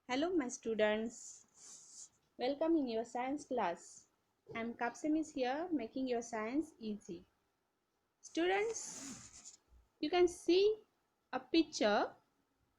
Hello my students, welcome in your science class. I am Kapsemis here making your science easy. Students, you can see a picture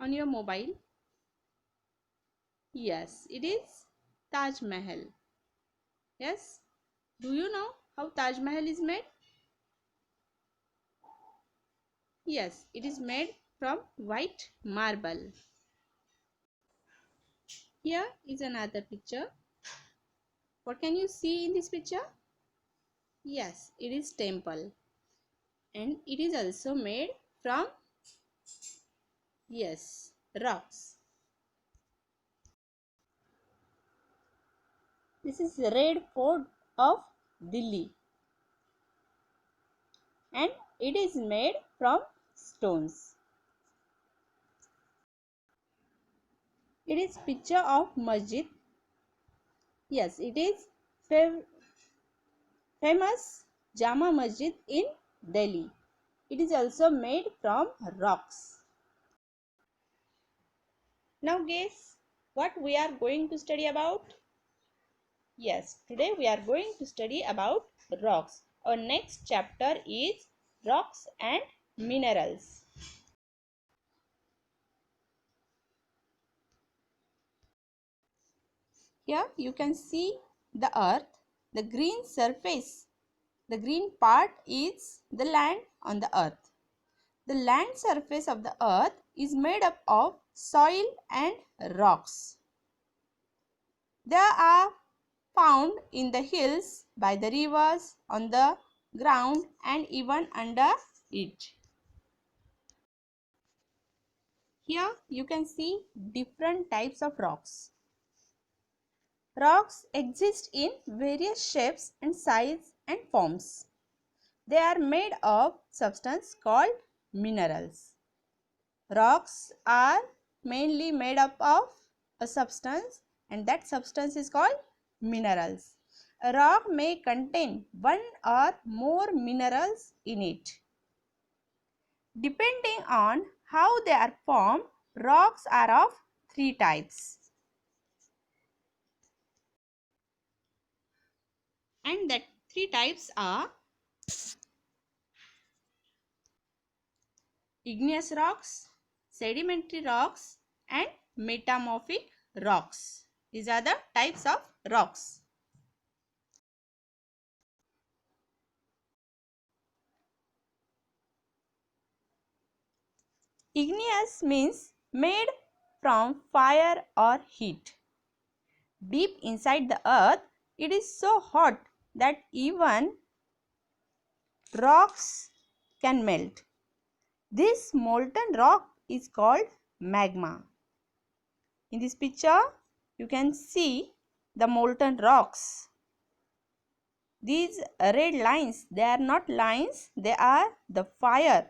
on your mobile. Yes, it is Taj Mahal. Yes, do you know how Taj Mahal is made? Yes, it is made from white marble. Here is another picture. What can you see in this picture? Yes, it is temple. And it is also made from rocks. This is Red Fort of Delhi and it is made from stones. It is picture of masjid. Yes, it is famous Jama Masjid in Delhi. It is also made from rocks. Now guess what we are going to study about? Yes, today we are going to study about rocks. Our next chapter is rocks and minerals. Here you can see the earth, the green surface. The green part is the land on the earth. The land surface of the earth is made up of soil and rocks. They are found in the hills, by the rivers, on the ground and even under it. Here you can see different types of rocks. Rocks exist in various shapes and sizes and forms. They are made of substance called minerals. Rocks are mainly made up of a substance and that substance is called minerals. A rock may contain one or more minerals in it. Depending on how they are formed, rocks are of three types. And that three types are igneous rocks, sedimentary rocks and metamorphic rocks. These are the types of rocks. Igneous means made from fire or heat. Deep inside the earth, it is so hot that even rocks can melt. This molten rock is called magma. In this picture, you can see the molten rocks. These red lines, they are not lines, they are the fire,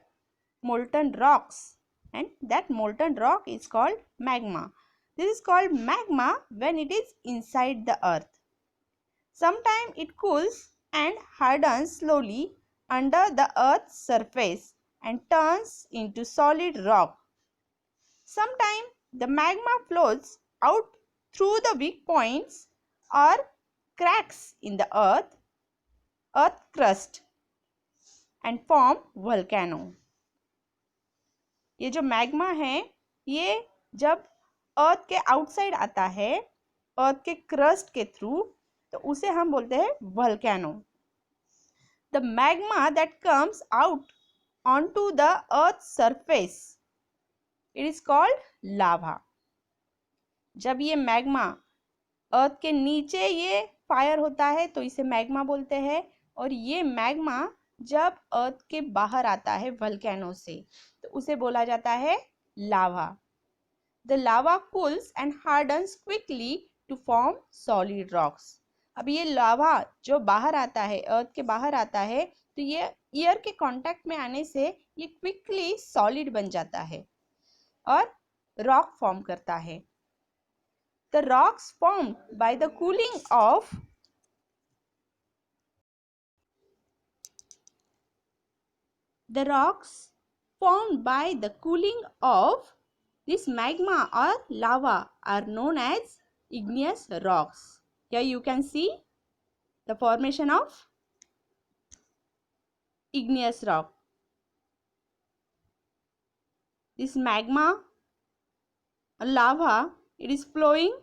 molten rocks, and that molten rock is called magma. This is called magma when it is inside the earth. Sometimes it cools and hardens slowly under the earth's surface and turns into solid rock. Sometimes the magma flows out through the weak points or cracks in the earth crust and form volcano. ये जो magma है ये जब अर्थ के outside आता है अर्थ के crust के थ्रू तो उसे हम बोलते हैं volcano. The magma that comes out onto the earth's surface, it is called lava. जब ये मैग्मा अर्थ के नीचे ये फायर होता है तो इसे मैग्मा बोलते हैं और ये मैग्मा जब अर्थ के बाहर आता है वल्केनो से तो उसे बोला जाता है lava. The lava cools and hardens quickly to form solid rocks. अब ये लावा जो बाहर आता है अर्थ के बाहर आता है तो ये एयर के कांटेक्ट में आने से ये क्विकली सॉलिड बन जाता है और रॉक फॉर्म करता है. The rocks formed by the cooling of This magma or lava are known as igneous rocks. Here you can see the formation of igneous rock. This magma or lava, it is flowing,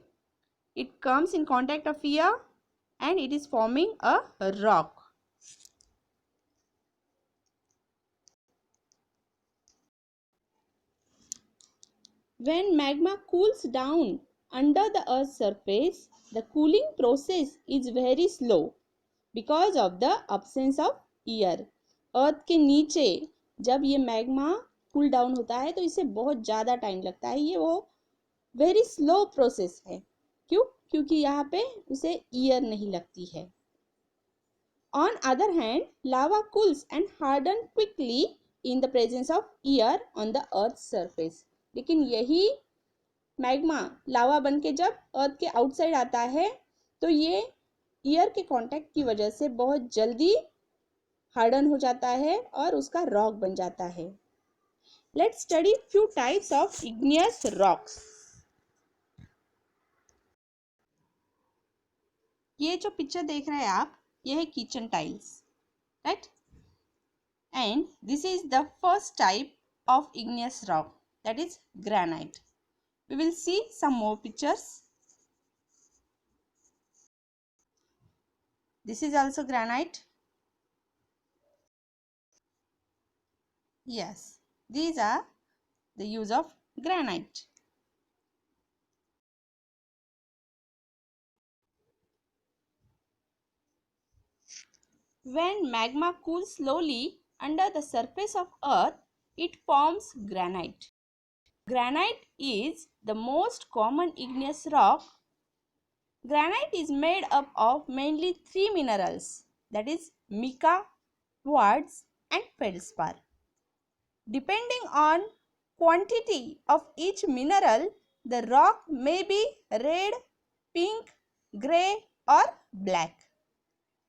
it comes in contact of air and it is forming a rock. When magma cools down under the earth's surface, the cooling process is very slow because of the absence of air. अर्थ के नीचे जब ये magma cool down होता है तो इसे बहुत ज़्यादा टाइम लगता है. ये वो वेरी स्लो प्रोसेस है. क्यों? क्योंकि यहाँ पे उसे एयर नहीं लगती है. On other hand, lava cools and harden quickly in the presence of air on the earth's surface. लेकिन यही मैग्मा लावा बन के जब अर्थ के आउटसाइड आता है तो ये एयर के कांटेक्ट की वजह से बहुत जल्दी हार्डन हो जाता है और उसका रॉक बन जाता है. Let's study few types of igneous rocks. ये जो पिक्चर देख रहे हैं आप, ये है kitchen tiles, right? And this is the first type of igneous rock, that is granite. We will see some more pictures. This is also granite. Yes, these are the use of granite. When magma cools slowly under the surface of earth, it forms granite. Granite is the most common igneous rock. Granite is made up of mainly three minerals, that is mica, quartz and feldspar. Depending on quantity of each mineral, the rock may be red, pink, grey or black.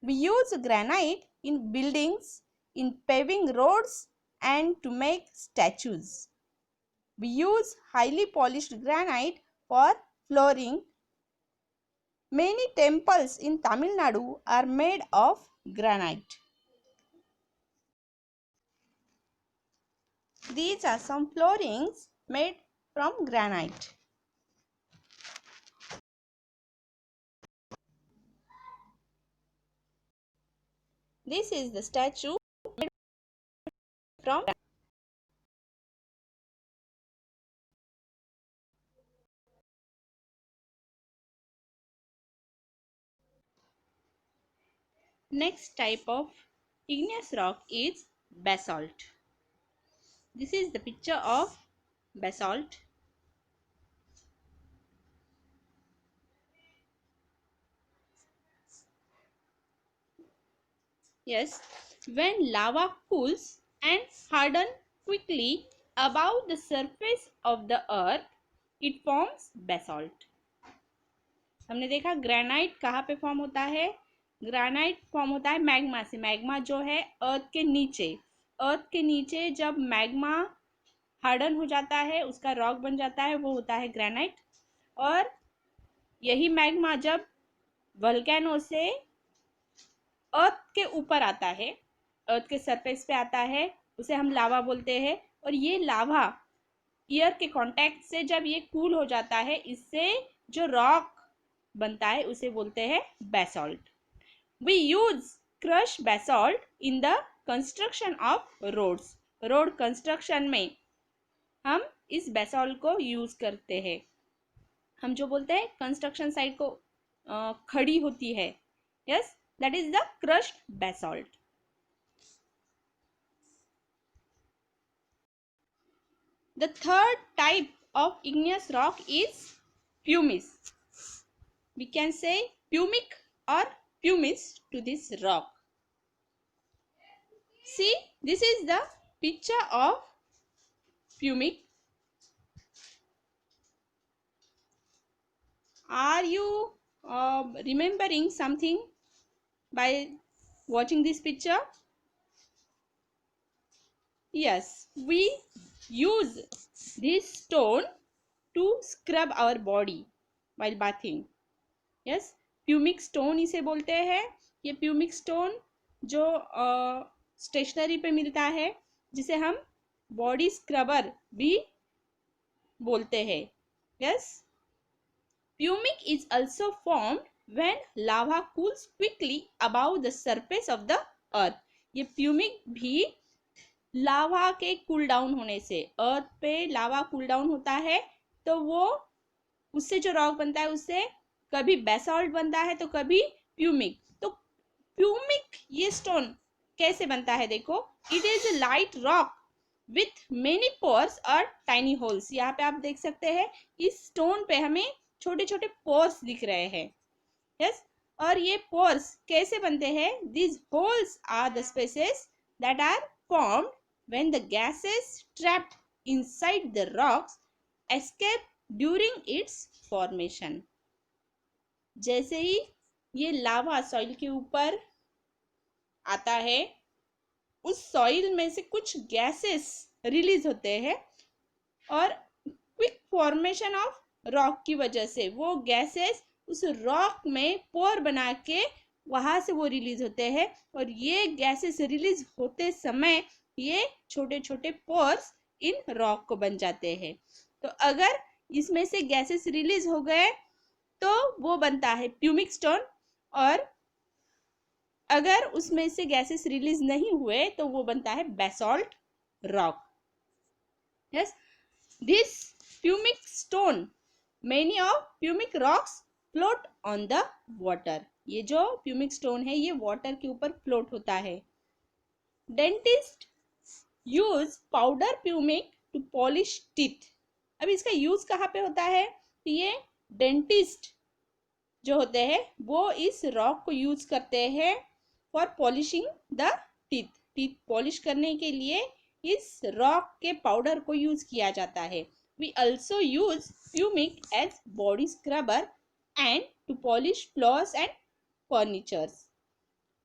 We use granite in buildings, in paving roads and to make statues. We use highly polished granite for flooring. Many temples in Tamil Nadu are made of granite. These are some floorings made from granite. This is the statue made from granite. Next type of igneous rock is basalt. This is the picture of basalt. Yes, when lava cools and hardens quickly above the surface of the earth, it forms basalt. हमने देखा granite कहाँ पे form होता है. Granite form होता है magma से. Magma जो है अर्थ के नीचे, अर्थ के नीचे जब मैग्मा हार्डन हो जाता है, उसका रॉक बन जाता है, वो होता है ग्रेनाइट. और यही मैग्मा जब वोल्केनो से अर्थ के ऊपर आता है, अर्थ के सरफेस पे आता है, उसे हम लावा बोलते हैं. और ये लावा एयर के कांटेक्ट से जब ये कूल हो जाता है, इससे जो रॉक बनता है उसे बोलते हैं basalt. We use crushed basalt in the construction of roads. Road construction में हम इस basalt को यूज करते हैं. हम जो बोलते हैं कंस्ट्रक्शन साइट को खड़ी होती है, yes, that is the crushed basalt. The third type of igneous rock is pumice. We can say pumic or pumice to this rock. See, this is the picture of pumic. Are you remembering something by watching this picture? Yes, we use this stone to scrub our body while bathing. Yes, pumic stone इसे बोलते हैं. ये pumic stone जो stationery पे मिलता है, जिसे हम बॉडी स्क्रबर भी बोलते हैं. Yes, pumic is also formed when lava cools quickly above the surface of the earth. ये pumic भी लावा के कूल डाउन होने से, अर्थ पे लावा कूल डाउन होता है तो वो उससे जो रॉक बनता है उससे कभी बेसाल्ट बनता है तो कभी प्यूमिक. तो प्यूमिक ये स्टोन कैसे बनता है देखो. It is a light rock with many pores और टाइनी होल्स. यहाँ पे आप देख सकते हैं इस स्टोन पे हमें छोटे छोटे पोर्स दिख रहे हैं. यस, और ये पोर्स कैसे बनते हैं. This holes are the spaces that are formed when the gases trapped inside the rocks escape during its formation. जैसे ही ये लावा सॉइल के ऊपर आता है, उस सॉइल में से कुछ गैसेस रिलीज होते हैं और क्विक फॉर्मेशन ऑफ रॉक की वजह से वो गैसेस उस रॉक में पोर बना के वहां से वो रिलीज होते हैं. और ये गैसेस रिलीज होते समय ये छोटे छोटे पोर्स इन रॉक को बन जाते हैं. तो अगर इसमें से गैसेस रिलीज हो गए तो वो बनता है प्यूमिक स्टोन, और अगर उसमें से गैसेस रिलीज नहीं हुए तो वो बनता है basalt rock. Yes, this pumice stone, many of pumice rocks float on the water. ये जो प्यूमिक स्टोन है ये वाटर के ऊपर फ्लोट होता है. Dentist use powder pumice to polish teeth. अब इसका यूज कहाँ पे होता है. ये डेंटिस्ट जो होते हैं वो इस रॉक को यूज करते हैं for polishing the teeth. Teeth polish करने के लिए इस रॉक के पाउडर को यूज किया जाता है. We also use pumice as body scrubber and to polish floors and furnitures.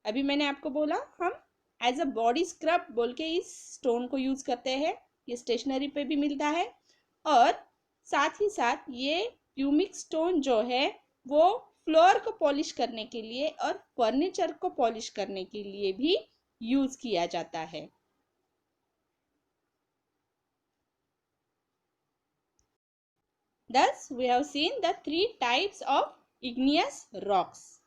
अभी मैंने आपको बोला हम एज अ बॉडी स्क्रब बोल के इस स्टोन को यूज करते हैं. ये स्टेशनरी पे भी मिलता है और साथ ही साथ ये प्यूमिक स्टोन जो है वो फ्लोर को पॉलिश करने के लिए और फर्नीचर को पॉलिश करने के लिए भी यूज किया जाता है. Thus, we have seen the three types of igneous rocks.